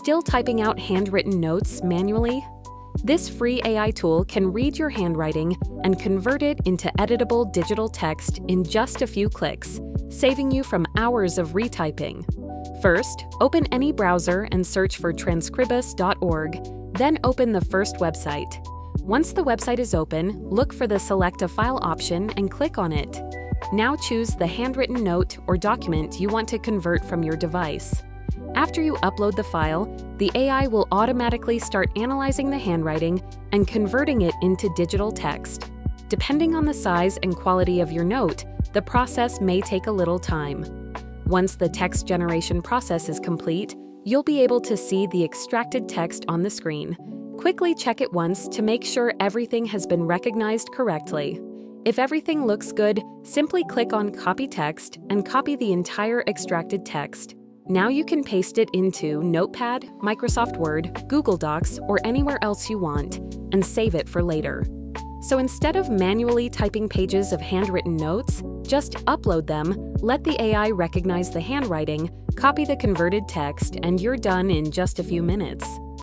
Still typing out handwritten notes manually? This free AI tool can read your handwriting and convert it into editable digital text in just a few clicks, saving you from hours of retyping. First, open any browser and search for transcribus.org, then open the first website. Once the website is open, look for the Select a File option and click on it. Now choose the handwritten note or document you want to convert from your device. After you upload the file, the AI will automatically start analyzing the handwriting and converting it into digital text. Depending on the size and quality of your note, the process may take a little time. Once the text generation process is complete, you'll be able to see the extracted text on the screen. Quickly check it once to make sure everything has been recognized correctly. If everything looks good, simply click on Copy Text and copy the entire extracted text. Now you can paste it into Notepad, Microsoft Word, Google Docs, or anywhere else you want, and save it for later. So instead of manually typing pages of handwritten notes, just upload them, let the AI recognize the handwriting, copy the converted text, and you're done in just a few minutes.